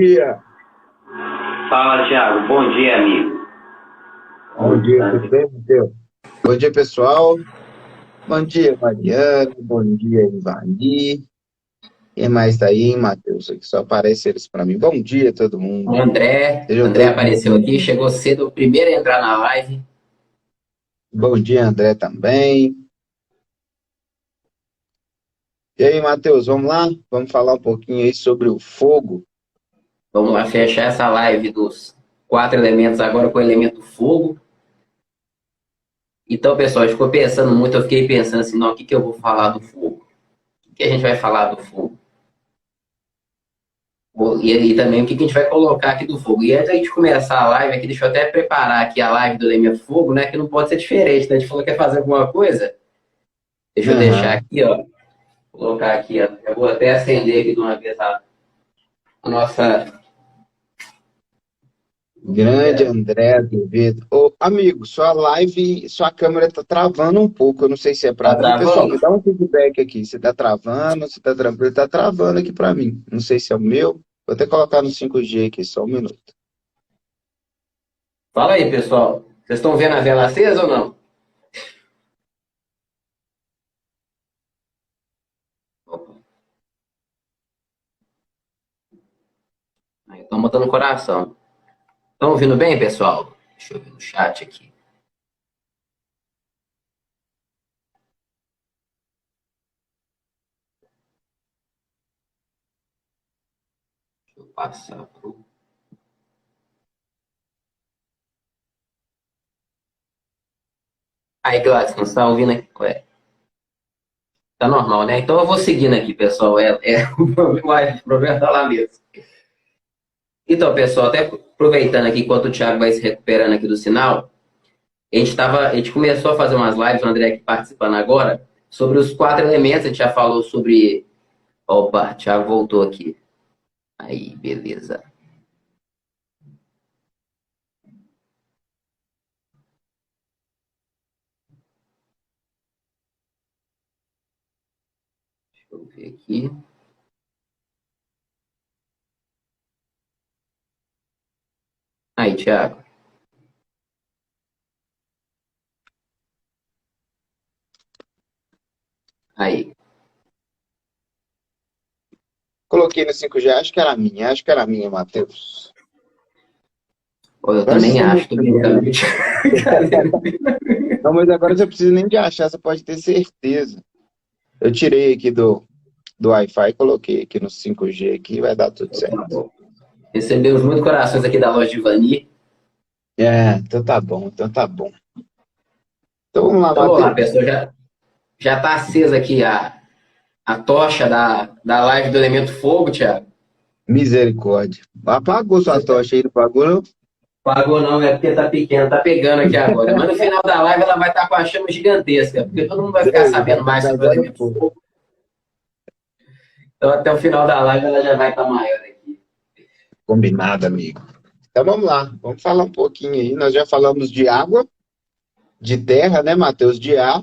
dia. Fala, Thiago. Bom dia, amigo. Bom Como dia, tá? tudo bem, Matheus? Bom dia, pessoal. Bom dia, Mariana. Bom dia, Ivani. Quem mais tá aí, hein, Matheus? Aqui só aparece eles para mim. Bom dia, todo O mundo. André, Sejam André todos apareceu aqui, bem-vindos. chegou cedo, o primeiro a entrar na live. Bom dia, André, também. E aí, Matheus, vamos lá? Vamos falar um pouquinho aí sobre o fogo. Vamos lá fechar essa live dos 4 elementos agora com o elemento fogo. Então, pessoal, a gente ficou pensando muito, eu fiquei pensando assim, não, o que eu vou falar do fogo? O que a gente vai falar do fogo? E também o que a gente vai colocar aqui do fogo. E antes da gente começar a live aqui, deixa eu até preparar aqui a live do elemento fogo, né? Que não pode ser diferente, né? A gente falou que quer fazer alguma coisa. Deixa eu deixar Aham. aqui, ó. Colocar aqui, ó. Eu vou até acender aqui de uma vez a nossa. Grande André Azevedo. Ô, amigo, sua live, sua câmera tá travando um pouco. Eu não sei se é para Tá mim. Pessoal, me travando? dá um feedback aqui. Se tá travando, se tá tranquilo, tá travando aqui para mim. Não sei se é o meu. Vou até colocar no 5G aqui, só um minuto. Fala aí, pessoal. Vocês estão vendo a vela acesa ou não? Opa. Aí, estão botando coração. Estão ouvindo bem, pessoal? Deixa eu ver no chat aqui. Deixa eu passar pro. Aí, Gladys, não está ouvindo aqui? Ué, tá normal, né? Então eu vou seguindo aqui, pessoal. O problema tá lá mesmo. Então, pessoal, até aproveitando aqui enquanto o Thiago vai se recuperando aqui do sinal, a gente começou a fazer umas lives, o André aqui participando agora, sobre os 4 elementos. A gente já falou sobre. Opa, o Thiago voltou aqui. Aí, beleza. Deixa eu ver aqui. Aí, Thiago. Aí. Coloquei no 5G, acho que era minha, Matheus. Pô, eu Agora vocês também estão me acho, tô vendo, brincando. né? Não, mas agora você precisa nem de achar, você pode ter certeza. Eu tirei aqui do Wi-Fi e coloquei aqui no 5G aqui, vai dar tudo Tá certo. bom. Recebemos muitos corações aqui da loja de Vani. É, então tá bom, então tá bom. Então vamos lá, Então vamos lá, Matheus. pessoal. Já tá acesa aqui a tocha da live do Elemento Fogo, Thiago. Misericórdia. Apagou sua Você tá- tocha aí, não pagou, não? Pagou não, é porque tá pequeno, tá pegando aqui agora. Mas no final da live ela vai estar com a chama gigantesca, porque todo mundo vai ficar Deus, vai sabendo estar mais sobre o pegando Elemento fogo. Fogo. Então até o final da live ela já vai estar maior aqui. Combinado, amigo. Então vamos lá, vamos falar um pouquinho aí. Nós já falamos de água, de terra, né, Matheus? De ar.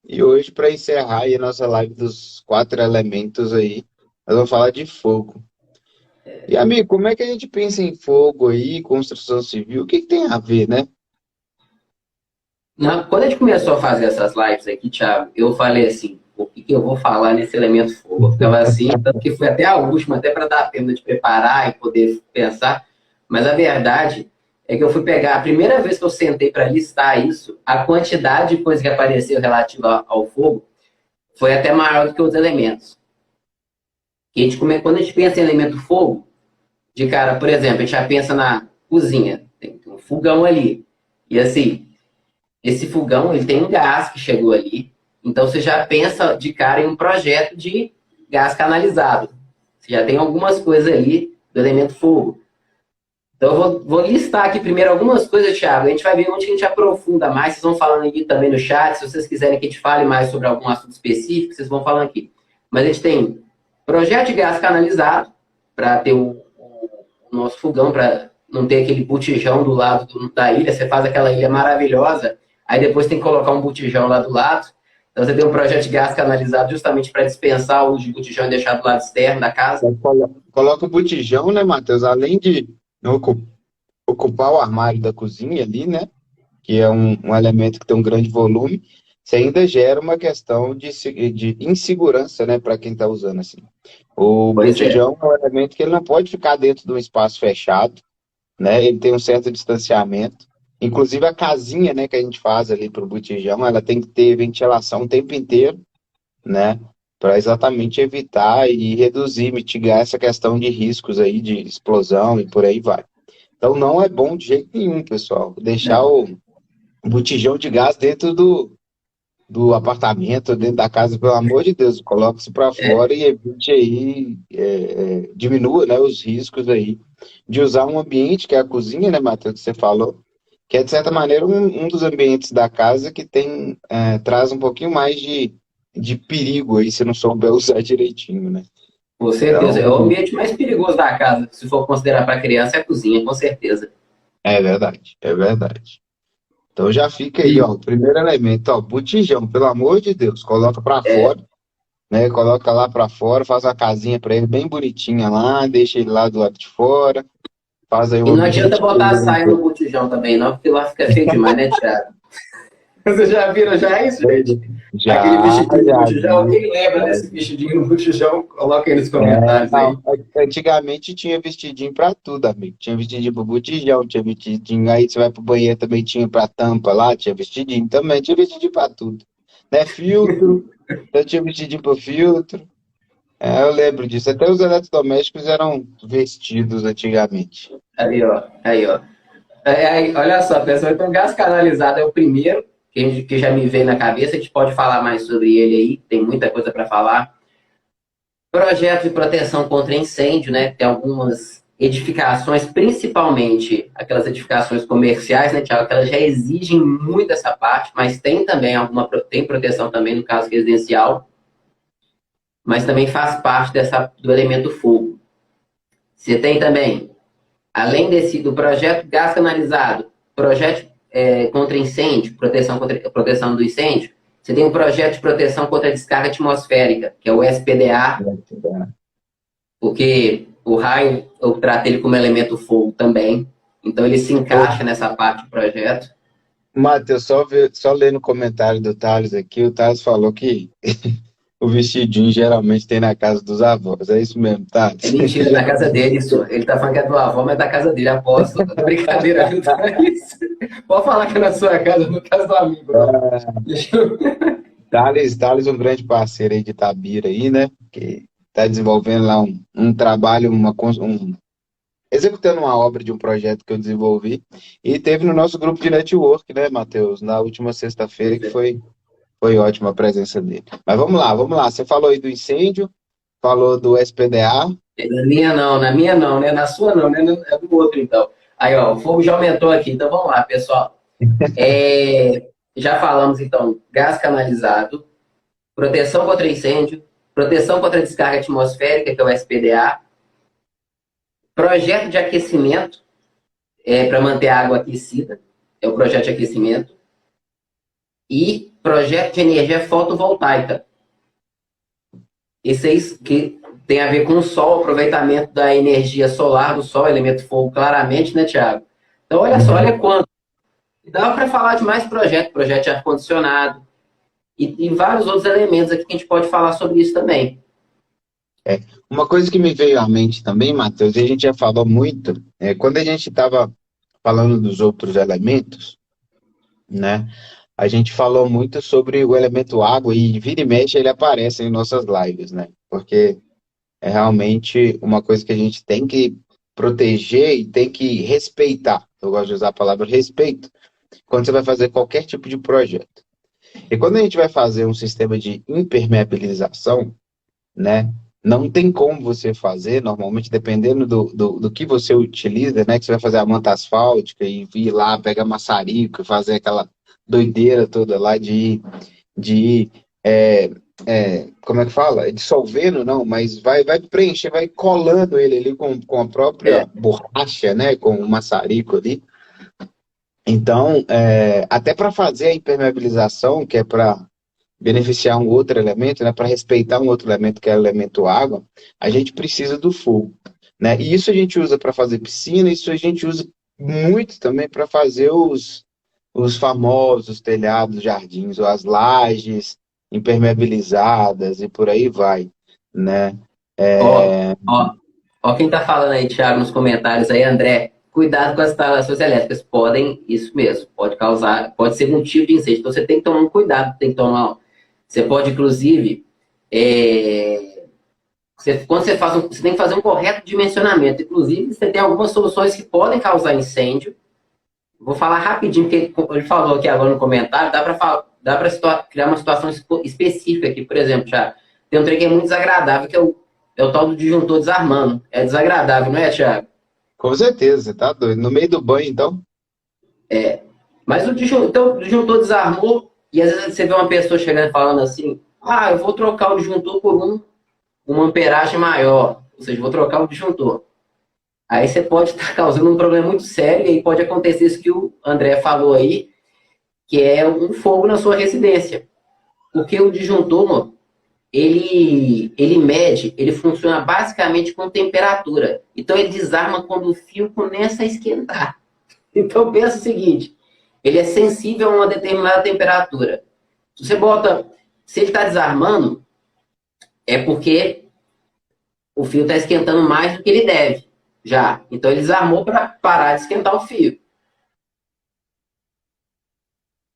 E hoje, para encerrar aí a nossa live dos 4 elementos aí, nós vamos falar de fogo. E, amigo, como é que a gente pensa em fogo aí, construção civil? O que que tem a ver, né? Quando a gente começou a fazer essas lives aqui, Thiago, eu falei assim, o que eu vou falar nesse Elemento Fogo? Eu ficava assim, tanto que foi até a última, até para dar tempo de preparar e poder pensar. Mas a verdade é que eu fui pegar, a primeira vez que eu sentei para listar isso, a quantidade de coisa que apareceu relativa ao fogo foi até maior do que os elementos. Quando a gente pensa em elemento fogo, de cara, por exemplo, a gente já pensa na cozinha, tem um fogão ali. E assim, esse fogão, ele tem um gás que chegou ali. Então, você já pensa de cara em um projeto de gás canalizado. Você já tem algumas coisas ali do elemento fogo. Então, eu vou listar aqui primeiro algumas coisas, Thiago. A gente vai ver onde a gente aprofunda mais. Vocês vão falando aqui também no chat. Se vocês quiserem que a gente fale mais sobre algum assunto específico, vocês vão falando aqui. Mas a gente tem projeto de gás canalizado, para ter o nosso fogão, para não ter aquele botijão do lado da ilha. Você faz aquela ilha maravilhosa, aí depois tem que colocar um botijão lá do lado. Então você tem um projeto de gás canalizado justamente para dispensar o uso de botijão e deixar do lado externo da casa. coloca o botijão, né, Matheus? Além de ocupar o armário da cozinha ali, né? Que é um elemento que tem um grande volume, você ainda gera uma questão de insegurança, né, para quem está usando assim. O Pois é. botijão é um elemento que ele não pode ficar dentro de um espaço fechado, né? Ele tem um certo distanciamento. Inclusive a casinha, né, que a gente faz ali para o botijão, ela tem que ter ventilação o tempo inteiro, né? Para exatamente evitar e reduzir, mitigar essa questão de riscos aí de explosão e por aí vai. Então não é bom de jeito nenhum, pessoal, deixar Não. o botijão de gás dentro do apartamento, dentro da casa, pelo amor de Deus, coloque isso para É, fora e evite aí, diminua, né, os riscos aí de usar um ambiente que é a cozinha, né, Matheus, que você falou, que é de certa maneira um dos ambientes da casa que tem, traz um pouquinho mais de perigo aí se não souber usar direitinho, né? com certeza. É o Então, ambiente mais perigoso da casa, se for considerar para criança, é a cozinha, com certeza. é verdade, é verdade. Então já fica aí, ó, E, o primeiro elemento, ó, botijão, pelo amor de Deus, coloca para é, fora, né? Coloca lá para fora, faz uma casinha para ele bem bonitinha lá, deixa ele lá do lado de fora, faz aí um e não adianta ambiente que botar ele não saia no botijão também, não, porque lá fica feio demais, né, Thiago? Vocês já viram já isso, gente? Aquele já, vestidinho no já botijão? vi, Quem lembra já desse vi. vestidinho no botijão? Coloca aí nos comentários Não, aí. antigamente tinha vestidinho para tudo, amigo. Tinha vestidinho pro botijão, tinha vestidinho, aí você vai pro banheiro também tinha para tampa lá, tinha vestidinho também, tinha vestidinho para tudo. Né? Filtro, eu tinha vestidinho pro filtro. Eu lembro disso. Até os eletrodomésticos eram vestidos antigamente. Aí, ó. Aí, ó. Olha só, pessoal, então gás canalizado é o primeiro que já me veio na cabeça. A gente pode falar mais sobre ele aí, tem muita coisa para falar. Projeto de proteção contra incêndio, né? Tem algumas edificações, principalmente aquelas edificações comerciais, né, Tiago? Que elas já exigem muito essa parte, mas tem também tem proteção também no caso residencial, mas também faz parte do elemento fogo. Você tem também, além do projeto gás canalizado, projeto contra incêndio, proteção do incêndio, você tem um projeto de proteção contra descarga atmosférica, que é o SPDA, porque o raio, eu trato ele como elemento fogo também, então ele se Ô, encaixa nessa parte do projeto. Matheus, só lendo o comentário do Thales aqui, o Thales falou que o vestidinho geralmente tem na casa dos avós. É isso mesmo, É Thales? mentira, na casa dele isso. Ele tá falando que é do avô, mas é da casa dele, aposto. Brincadeira, viu? Não é isso. Pode falar que é na sua casa, no caso do amigo, não. Deixa eu... Thales, um grande parceiro aí de Itabira aí, né? Que está desenvolvendo lá um trabalho, executando uma obra de um projeto que eu desenvolvi. E teve no nosso grupo de network, né, Matheus? Na última sexta-feira, Pois que é. foi ótima a presença dele. Mas vamos lá, vamos lá. Você falou aí do incêndio, falou do SPDA. Na minha não, né? Na sua não, né? É do outro, então. Aí, ó, o fogo já aumentou aqui, então vamos lá, pessoal. Já falamos, então, gás canalizado, proteção contra incêndio, proteção contra descarga atmosférica, que é o SPDA, projeto de aquecimento, para manter a água aquecida, é o projeto de aquecimento, e projeto de energia fotovoltaica. Esse aí que tem a ver com o sol, aproveitamento da energia solar do sol, elemento fogo, claramente, né, Tiago? Então, olha só, olha quanto. Dá para falar de mais projeto de ar-condicionado e vários outros elementos aqui que a gente pode falar sobre isso também. Uma coisa que me veio à mente também, Matheus, e a gente já falou muito, quando a gente estava falando dos outros elementos, né? A gente falou muito sobre o elemento água e vira e mexe ele aparece em nossas lives, né? Porque é realmente uma coisa que a gente tem que proteger e tem que respeitar. Eu gosto de usar a palavra respeito quando você vai fazer qualquer tipo de projeto. E quando a gente vai fazer um sistema de impermeabilização, né? Não tem como você fazer, normalmente, dependendo do que você utiliza, né? Que você vai fazer a manta asfáltica e ir lá, pegar maçarico e fazer aquela doideira toda lá de como é que fala? Dissolvendo, não, mas vai preencher, vai colando ele ali com a É, própria borracha, né? Com o maçarico ali. Então, até para fazer a impermeabilização, que é para beneficiar um outro elemento, né, para respeitar um outro elemento que é o elemento água, a gente precisa do fogo. né? E isso a gente usa para fazer piscina, isso a gente usa muito também para fazer os famosos telhados, jardins, ou as lajes impermeabilizadas e por aí vai, né? Ó, É, ó, ó quem tá falando aí, Thiago, nos comentários aí, André. Cuidado com as instalações elétricas, podem, isso mesmo, pode causar, pode ser motivo de incêndio. Então você tem que tomar um cuidado, tem que tomar. Você pode, inclusive, quando você faz você tem que fazer um correto dimensionamento. Inclusive, você tem algumas soluções que podem causar incêndio. Vou falar rapidinho, porque ele falou aqui agora no comentário, dá para criar uma situação específica aqui. Por exemplo, já tem um trem que é muito desagradável, que é o tal do disjuntor desarmando. É desagradável, não é, Thiago? com certeza, tá doido. No meio do banho, então. Mas então, o disjuntor desarmou, e às vezes você vê uma pessoa chegando e falando assim, eu vou trocar o disjuntor por uma amperagem maior. Ou seja, vou trocar o disjuntor. Aí você pode estar causando um problema muito sério, e aí pode acontecer isso que o André falou aí, que é um fogo na sua residência. Porque o disjuntor, mano, ele mede, ele funciona basicamente com temperatura. Então ele desarma quando o fio começa a esquentar. Então pensa o seguinte, ele é sensível a uma determinada temperatura. Se ele está desarmando, é porque o fio está esquentando mais do que ele deve, já. Então ele desarmou para parar de esquentar o fio.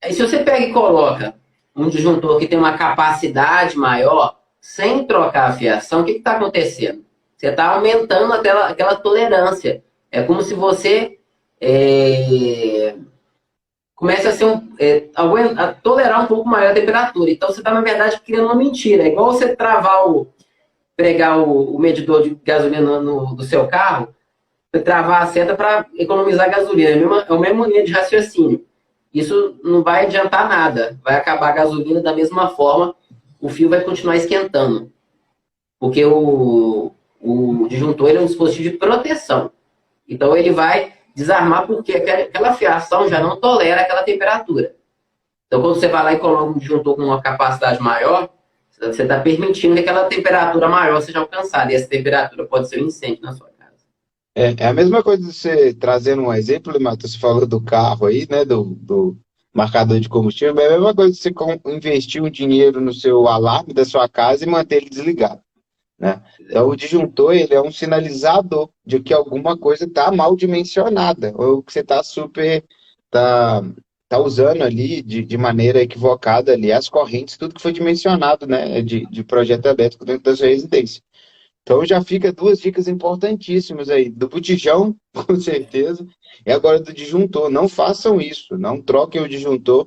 Aí se você pega e coloca um disjuntor que tem uma capacidade maior, sem trocar a fiação, o que está acontecendo? Você está aumentando aquela tolerância. É como se você comece a ser a tolerar um pouco maior a temperatura. Então você está, na verdade, criando uma mentira. É igual você pregar o medidor de gasolina do seu carro, travar a seta para economizar gasolina. É a mesma linha de raciocínio. Isso não vai adiantar nada. Vai acabar a gasolina da mesma forma, o fio vai continuar esquentando. Porque o disjuntor ele é um dispositivo de proteção. Então ele vai desarmar porque aquela fiação já não tolera aquela temperatura. Então quando você vai lá e coloca um disjuntor com uma capacidade maior, você está permitindo que aquela temperatura maior seja alcançada. E essa temperatura pode ser um incêndio na sua casa. É a mesma coisa de você trazendo um exemplo, Matheus, você falou do carro aí, né, do marcador de combustível, é a mesma coisa de você investir um dinheiro no seu alarme da sua casa e manter ele desligado, né? Então, o disjuntor, ele é um sinalizador de que alguma coisa está mal dimensionada, ou que você está tá usando ali de maneira equivocada ali as correntes, tudo que foi dimensionado, né, de projeto elétrico dentro da sua residência. Então já fica duas dicas importantíssimas aí, do botijão, com certeza, e agora do disjuntor. Não façam isso, não troquem o disjuntor.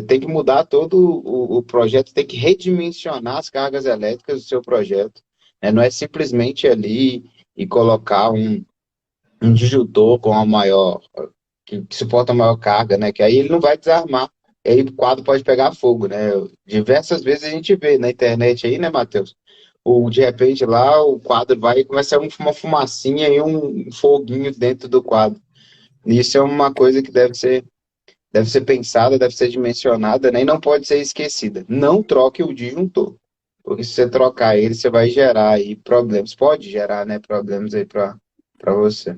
Tem que mudar todo o projeto, tem que redimensionar as cargas elétricas do seu projeto, né? Não é simplesmente ali e colocar um disjuntor com a maior, que suporta maior carga, né? Que aí ele não vai desarmar. E aí o quadro pode pegar fogo, né? Diversas vezes a gente vê na internet aí, né, Matheus? Ou de repente lá o quadro vai e começa uma fumacinha e um foguinho dentro do quadro. Isso é uma coisa que deve ser pensada, deve ser dimensionada, né? E não pode ser esquecida. Não troque o disjuntor, porque se você trocar ele, você vai gerar aí problemas. Pode gerar, né, problemas aí para você.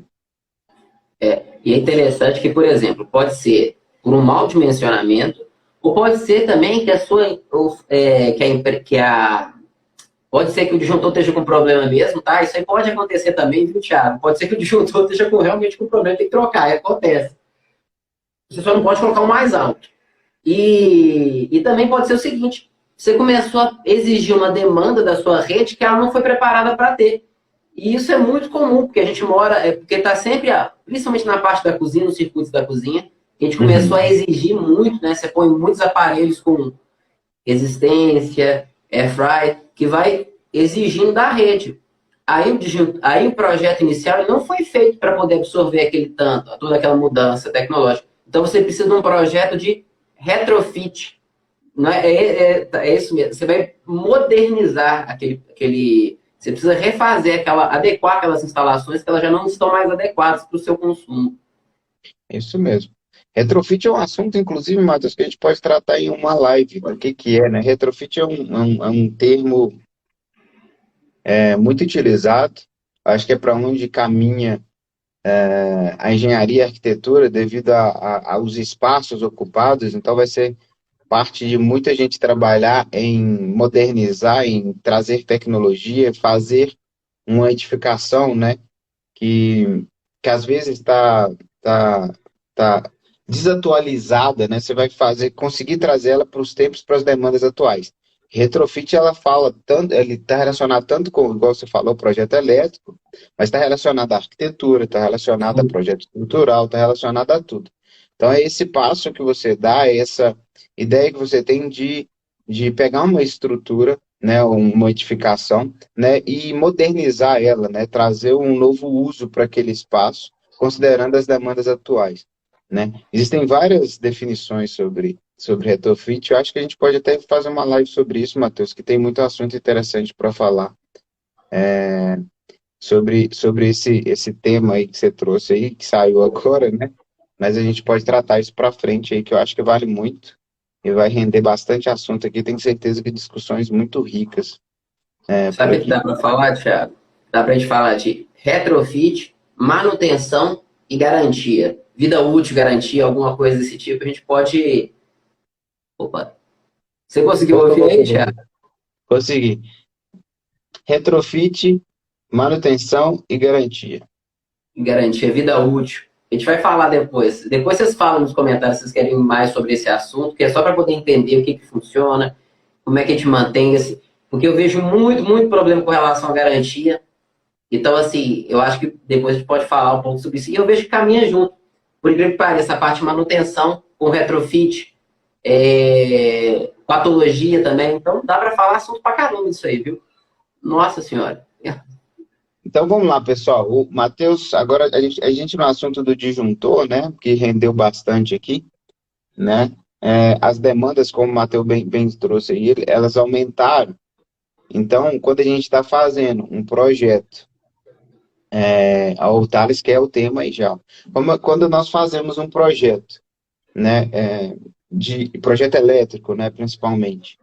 E é interessante que, por exemplo, pode ser por um mau dimensionamento, ou pode ser também que pode ser que o disjuntor esteja com problema mesmo, tá? Isso aí pode acontecer também, viu, Thiago? Pode ser que o disjuntor esteja realmente com problema, tem que trocar, acontece. Você só não pode colocar o mais alto. E também pode ser o seguinte, você começou a exigir uma demanda da sua rede que ela não foi preparada para ter. E isso é muito comum, porque a gente porque está sempre, principalmente na parte da cozinha, nos circuitos da cozinha, a gente começou a exigir muito, né? Você põe muitos aparelhos com resistência, airfry, que vai exigindo da rede. Aí o projeto inicial ele não foi feito para poder absorver aquele tanto, toda aquela mudança tecnológica. Então você precisa de um projeto de retrofit. Não é isso mesmo. Você vai modernizar aquele. Você precisa adequar aquelas instalações que elas já não estão mais adequadas para o seu consumo. Isso mesmo. Retrofit é um assunto, inclusive, Matheus, que a gente pode tratar em uma live. O que é, né? Retrofit é um termo muito utilizado, acho que é para onde caminha a engenharia e a arquitetura devido aos espaços ocupados, então vai ser parte de muita gente trabalhar em modernizar, em trazer tecnologia, fazer uma edificação, né, que às vezes tá, tá desatualizada, né? Você vai conseguir trazer ela para os tempos, para as demandas atuais. Retrofit, ela fala tanto, ele está relacionado tanto com, igual você falou, o projeto elétrico, mas está relacionado à arquitetura, está relacionado a projeto estrutural, está relacionado a tudo. Então, é esse passo que você dá, é essa ideia que você tem de pegar uma estrutura, né, uma edificação, né, e modernizar ela, né, trazer um novo uso para aquele espaço, considerando as demandas atuais, né. Existem várias definições sobre retrofit. Eu acho que a gente pode até fazer uma live sobre isso, Matheus, que tem muito assunto interessante para falar sobre esse tema aí que você trouxe aí, que saiu agora, né? Mas a gente pode tratar isso para frente aí, que eu acho que vale muito e vai render bastante assunto aqui. Tenho certeza que discussões muito ricas por Sabe o que aqui. dá para falar, Thiago? Dá para a gente falar de retrofit, manutenção e garantia. Vida útil, garantia, alguma coisa desse tipo. A gente pode. Opa! Você conseguiu ouvir aí, Thiago? Consegui. Retrofit, manutenção e garantia. Garantia, vida útil. A gente vai falar depois. Depois vocês falam nos comentários se vocês querem mais sobre esse assunto, que é só para poder entender o que funciona, como é que a gente mantém esse. Porque eu vejo muito problema com relação à garantia. Então, assim, eu acho que depois a gente pode falar um pouco sobre isso. E eu vejo que caminha junto. Por incrível que pareça, essa parte de manutenção, com retrofit, patologia também. Então, dá para falar assunto pra caramba disso aí, viu? Nossa Senhora. Então vamos lá, pessoal. O Matheus, agora a gente no assunto do disjuntor, né? Que rendeu bastante aqui, né? As demandas, como o Matheus bem trouxe aí, elas aumentaram. Então, quando a gente está fazendo um projeto, o Thales quer o tema aí já. Quando nós fazemos um projeto, né? De projeto elétrico, né? Principalmente.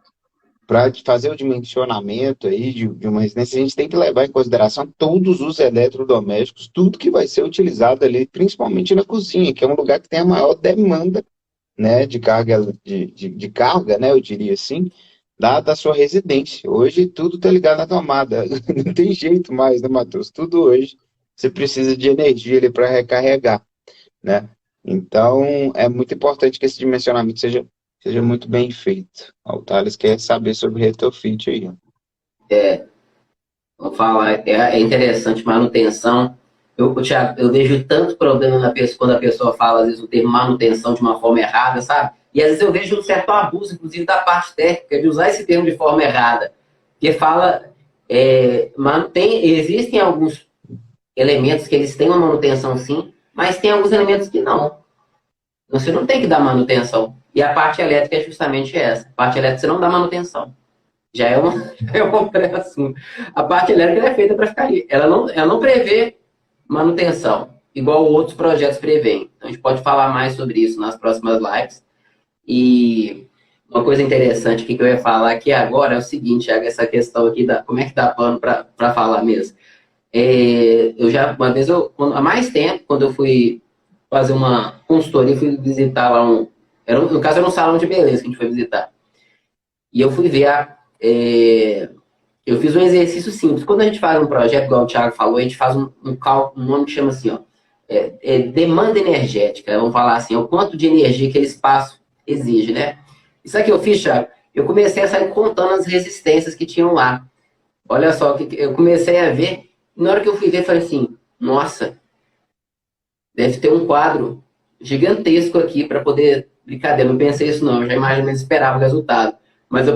Para fazer o dimensionamento aí de uma residência, a gente tem que levar em consideração todos os eletrodomésticos, tudo que vai ser utilizado ali, principalmente na cozinha, que é um lugar que tem a maior demanda, né, de carga, de carga, né, eu diria assim, da sua residência. Hoje tudo está ligado à tomada, não tem jeito mais, né, Matheus? Tudo hoje você precisa de energia ali para recarregar, né? Então, é muito importante que esse dimensionamento seja muito bem feito. O Thales quer saber sobre retrofit aí. Vamos falar, é interessante manutenção. Thiago, eu vejo tanto problema na pessoa, quando a pessoa fala, às vezes, o termo manutenção de uma forma errada, sabe? E às vezes eu vejo um certo abuso, inclusive, da parte técnica, de usar esse termo de forma errada. Porque fala, existem alguns elementos que eles têm uma manutenção sim, mas tem alguns elementos que não. Você não tem que dar manutenção. E a parte elétrica é justamente essa. A parte elétrica você não dá manutenção. Já é um pré-assunto. A parte elétrica é feita para ficar ali. Ela não prevê manutenção, igual outros projetos prevêem. Então, a gente pode falar mais sobre isso nas próximas lives. E uma coisa interessante que eu ia falar aqui agora é o seguinte, essa questão aqui como é que dá pano para falar mesmo. Há mais tempo, quando eu fui fazer uma consultoria, fui visitar lá no caso era um salão de beleza que a gente foi visitar. E eu fui ver eu fiz um exercício simples. Quando a gente faz um projeto, igual o Thiago falou, a gente faz um cálculo, um nome que chama assim, ó, demanda energética. Vamos falar assim, o quanto de energia aquele espaço exige, né? Isso aqui eu fiz, Thiago, eu comecei a sair contando as resistências que tinham lá. Olha só, eu comecei a ver, na hora que eu fui ver, falei assim, nossa, deve ter um quadro gigantesco aqui para poder... Brincadeira, não pensei isso não, eu já imaginei, esperava o resultado.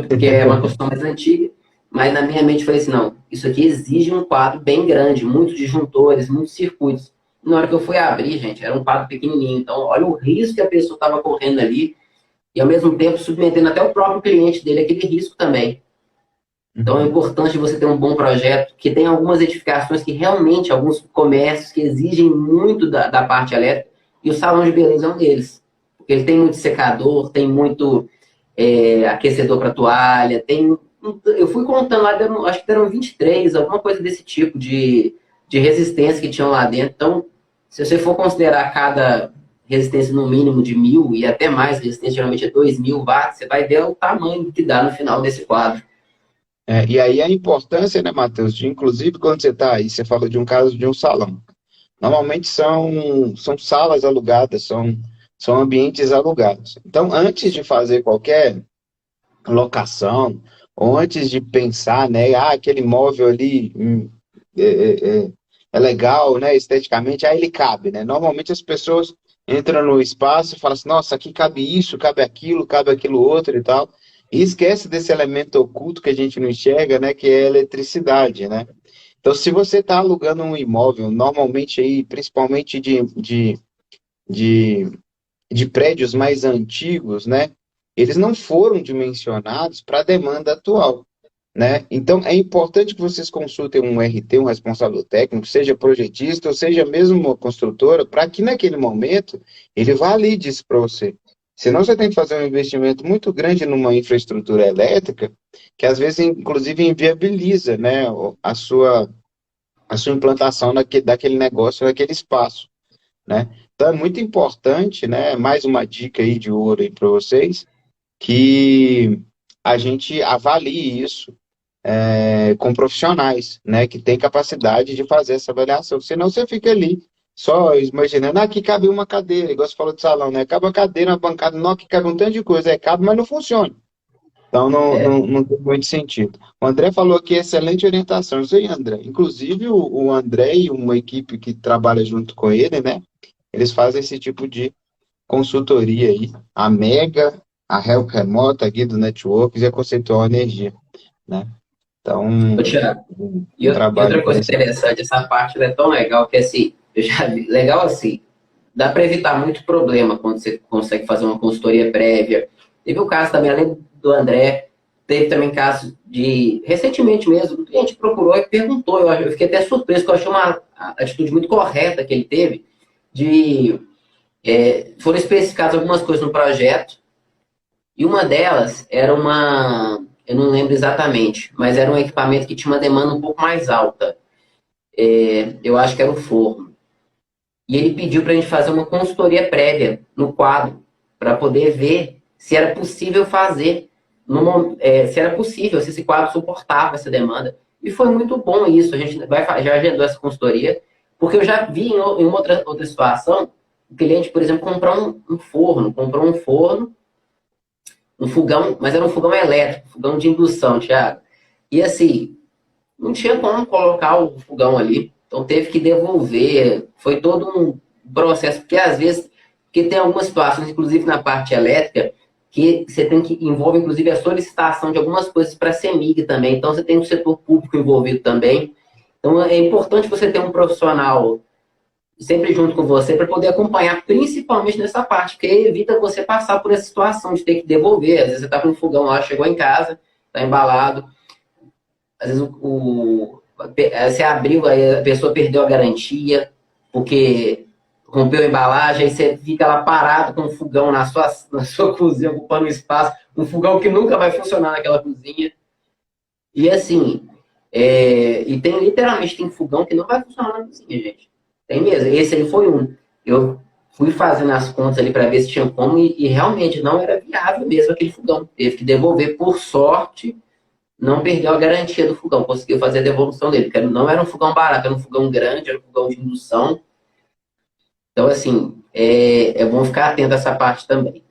Porque é uma construção mais antiga, mas na minha mente eu falei assim, não, isso aqui exige um quadro bem grande, muitos disjuntores, muitos circuitos. Na hora que eu fui abrir, gente, era um quadro pequenininho. Então, olha o risco que a pessoa estava correndo ali e, ao mesmo tempo, submetendo até o próprio cliente dele aquele risco também. Então, é importante você ter um bom projeto, que tem algumas edificações que realmente, alguns comércios que exigem muito da parte elétrica, e o salão de beleza é um deles. Porque ele tem muito secador, tem muito aquecedor para toalha, eu fui contando lá, acho que deram 23, alguma coisa desse tipo de de resistência que tinham lá dentro. Então, se você for considerar cada resistência no mínimo de 1.000 e até mais resistência, geralmente é 2.000 watts, você vai ver o tamanho que dá no final desse quadro. E aí a importância, né, Matheus, de inclusive quando você está aí, você fala de um caso de um salão. Normalmente são salas alugadas, são ambientes alugados. Então, antes de fazer qualquer locação, ou antes de pensar, né, aquele imóvel ali é, é legal, né, esteticamente, aí ele cabe, né? Normalmente as pessoas entram no espaço e falam assim, nossa, aqui cabe isso, cabe aquilo outro e tal, e esquece desse elemento oculto que a gente não enxerga, né, que é a eletricidade, né? Então, se você está alugando um imóvel, normalmente aí, principalmente de, de prédios mais antigos, né? Eles não foram dimensionados para a demanda atual, né? Então, é importante que vocês consultem um RT, um responsável técnico, seja projetista ou seja mesmo uma construtora, para que naquele momento ele valide isso para você. Senão você tem que fazer um investimento muito grande numa infraestrutura elétrica, que às vezes, inclusive, inviabiliza, né, a sua implantação daquele negócio, daquele espaço, né? Então é muito importante, né? Mais uma dica aí de ouro aí para vocês, que a gente avalie isso com profissionais, né? Que tem capacidade de fazer essa avaliação. Senão você fica ali só imaginando, aqui cabe uma cadeira, igual você falou de salão, né? Cabe uma cadeira, uma bancada, não, aqui cabe um tanto de coisa, cabe, mas não funciona. Então É, não tem muito sentido. O André falou que excelente orientação. Isso aí, André. Inclusive o André e uma equipe que trabalha junto com ele, né? Eles fazem esse tipo de consultoria aí. A Mega, a Help Remota, a Guido Networks e a Conceitual Energia, né? Então, ô, Thiago, um e trabalho outra coisa interessante. interessante, essa parte ela é tão legal que, assim, eu já vi, legal assim, dá para evitar muito problema quando você consegue fazer uma consultoria prévia. Teve o caso também, além do André, teve também caso de, recentemente mesmo, o cliente procurou e perguntou, eu fiquei até surpreso, porque eu achei uma atitude muito correta que ele teve, de, foram especificadas algumas coisas no projeto, e uma delas era uma, eu não lembro exatamente, mas era um equipamento que tinha uma demanda um pouco mais alta. Eu acho que era um forno. E ele pediu para a gente fazer uma consultoria prévia no quadro, para poder ver se era possível fazer, se era possível, se esse quadro suportava essa demanda. E foi muito bom isso, a gente já agendou essa consultoria, porque eu já vi em uma outra situação, o cliente, por exemplo, comprou um forno, um fogão, mas era um fogão elétrico, fogão de indução, Thiago. E assim, não tinha como colocar o fogão ali. Então teve que devolver. Foi todo um processo, porque às vezes, porque tem algumas situações, inclusive na parte elétrica, que você tem que envolve inclusive a solicitação de algumas coisas para a CEMIG também. Então você tem o setor público envolvido também. Então é importante você ter um profissional sempre junto com você para poder acompanhar, principalmente nessa parte, porque evita você passar por essa situação de ter que devolver. Às vezes você está com um fogão lá, chegou em casa, está embalado, às vezes você abriu, aí a pessoa perdeu a garantia, porque rompeu a embalagem, aí você fica lá parado com um fogão na sua cozinha, ocupando espaço, um fogão que nunca vai funcionar naquela cozinha. E assim, e tem literalmente tem fogão que não vai funcionar na cozinha, gente. Tem mesmo. Esse aí foi um. Eu fui fazendo as contas ali para ver se tinha como e realmente não era viável mesmo aquele fogão. Teve que devolver, por sorte, não perdeu a garantia do fogão, conseguiu fazer a devolução dele, porque não era um fogão barato, era um fogão grande, era um fogão de indução. Então, assim, é bom ficar atento a essa parte também.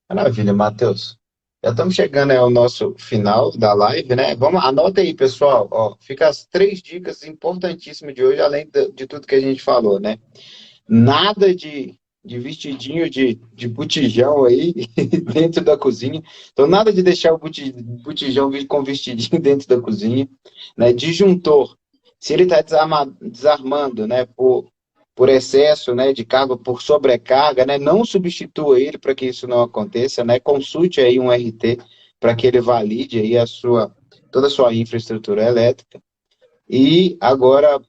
Maravilha, Matheus. Já estamos chegando ao nosso final da live, né? Vamos, anota aí, pessoal. Ó, fica as 3 dicas importantíssimas de hoje, além de tudo que a gente falou, né? Nada de vestidinho de botijão aí dentro da cozinha. Então, nada de deixar o botijão vir com vestidinho dentro da cozinha, né? Disjuntor. Se ele está desarmando, né, por excesso, né, de carga, por sobrecarga, né, não substitua ele para que isso não aconteça, né? Consulte aí um RT para que ele valide aí toda a sua infraestrutura elétrica. E agora,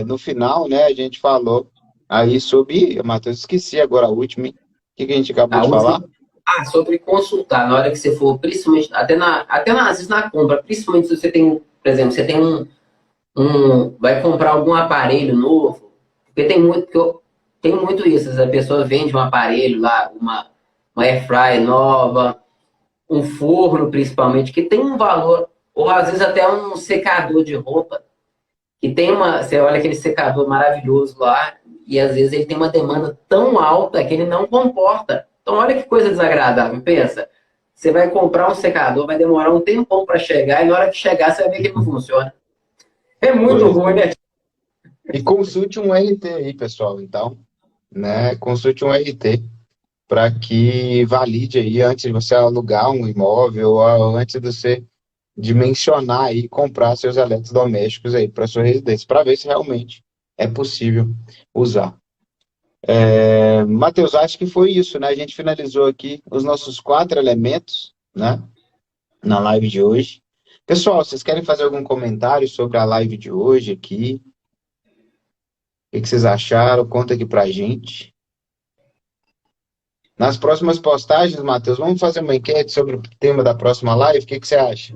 no final, né, a gente falou aí sobre, Matheus, esqueci agora a última, hein? O que a gente acabou A de falar? última, sobre consultar, na hora que você for, principalmente, às vezes na compra, principalmente se você tem, por exemplo, você tem vai comprar algum aparelho novo, porque tem muito isso, a pessoa vende um aparelho lá, uma air fryer nova, um forno principalmente, que tem um valor, ou às vezes até um secador de roupa, que tem você olha aquele secador maravilhoso lá, e às vezes ele tem uma demanda tão alta que ele não comporta. Então olha que coisa desagradável, pensa. Você vai comprar um secador, vai demorar um tempão para chegar, e na hora que chegar você vai ver que ele não funciona. É muito Pois. ruim, né? E consulte um RT aí, pessoal, então, né? Consulte um RT para que valide aí antes de você alugar um imóvel ou antes de você dimensionar e comprar seus eletrodomésticos aí para sua residência, para ver se realmente é possível usar. Matheus, acho que foi isso, né? A gente finalizou aqui os nossos 4 elementos, né? Na live de hoje. Pessoal, vocês querem fazer algum comentário sobre a live de hoje aqui? O que vocês acharam? Conta aqui pra gente. Nas próximas postagens, Matheus, vamos fazer uma enquete sobre o tema da próxima live? O que você acha?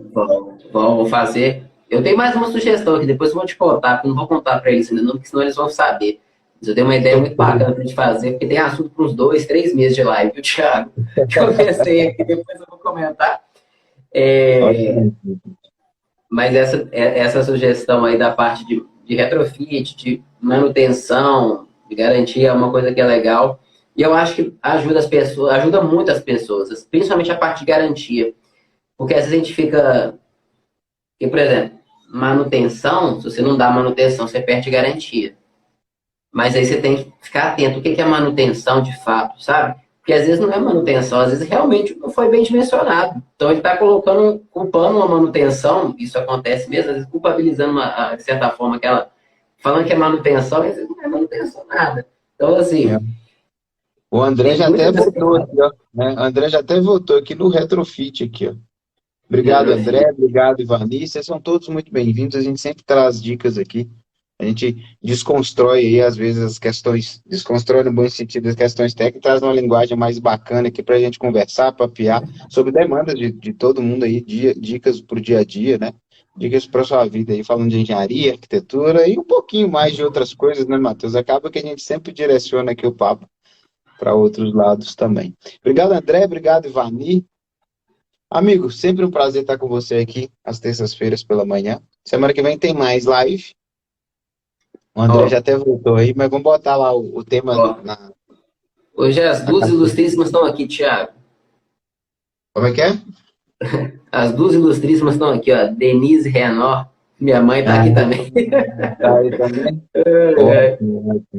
Vou fazer. Eu tenho mais uma sugestão aqui, depois eu vou te contar, porque eu não vou contar para eles ainda não, porque senão eles vão saber. Mas eu tenho uma ideia muito bacana para gente fazer, porque tem assunto para uns 2, 3 meses de live, viu, Thiago? Que eu pensei aqui, depois eu vou comentar. Mas essa sugestão aí da parte de retrofit, de manutenção, de garantia, é uma coisa que é legal. E eu acho que ajuda as pessoas, ajuda muito as pessoas, principalmente a parte de garantia. Porque às vezes a gente fica. Porque, por exemplo, manutenção, se você não dá manutenção, você perde garantia. Mas aí você tem que ficar atento. O que é manutenção de fato, sabe? Porque às vezes não é manutenção, às vezes realmente não foi bem dimensionado. Então ele está culpando uma manutenção, isso acontece mesmo, às vezes culpabilizando, de certa forma, falando que é manutenção, mas às vezes não é manutenção nada. Então, assim. O André já até votou aqui, ó. Né? O André já até votou aqui no retrofit aqui, ó. Obrigado, André. Obrigado, Ivani. Vocês são todos muito bem-vindos. A gente sempre traz dicas aqui. A gente desconstrói aí, às vezes, as questões, desconstrói no bom sentido as questões técnicas, traz uma linguagem mais bacana aqui para a gente conversar, papear sobre demandas de todo mundo aí, dicas para o dia a dia, né? Dicas para a sua vida aí, falando de engenharia, arquitetura e um pouquinho mais de outras coisas, né, Matheus? Acaba que a gente sempre direciona aqui o papo para outros lados também. Obrigado, André. Obrigado, Ivani. Amigo, sempre um prazer estar com você aqui às terças-feiras pela manhã. Semana que vem tem mais live. O André já até voltou aí, mas vamos botar lá o tema na... Hoje as duas ilustríssimas estão aqui, Thiago. Como é que é? As duas ilustríssimas estão aqui, ó. Denise Renó. Minha mãe está aqui também. Tá aí também?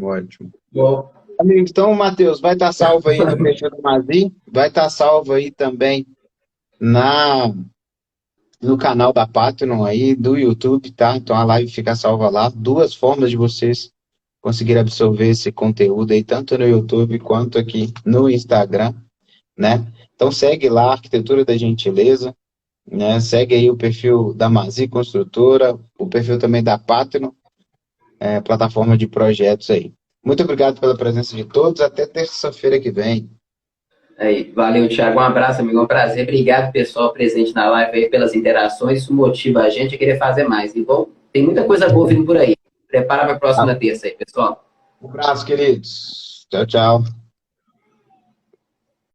Ótimo. Bom. Amigo, então, Matheus, vai estar salvo aí no perfil do Mazi, vai estar salvo aí também no canal da Patreon aí, do YouTube, tá? Então a live fica salva lá. 2 formas de vocês conseguirem absorver esse conteúdo aí, tanto no YouTube quanto aqui no Instagram, né? Então segue lá, Arquitetura da Gentileza, né? Segue aí o perfil da Mazi Construtora, o perfil também da Patreon, plataforma de projetos aí. Muito obrigado pela presença de todos, até terça-feira que vem. Aí, valeu, Thiago. Um abraço, amigo. É um prazer. Obrigado, pessoal, presente na live aí, pelas interações. Isso motiva a gente a querer fazer mais. Então, tem muita coisa boa vindo por aí. Prepara para a próxima terça aí, pessoal. Um abraço, queridos. Tchau, tchau.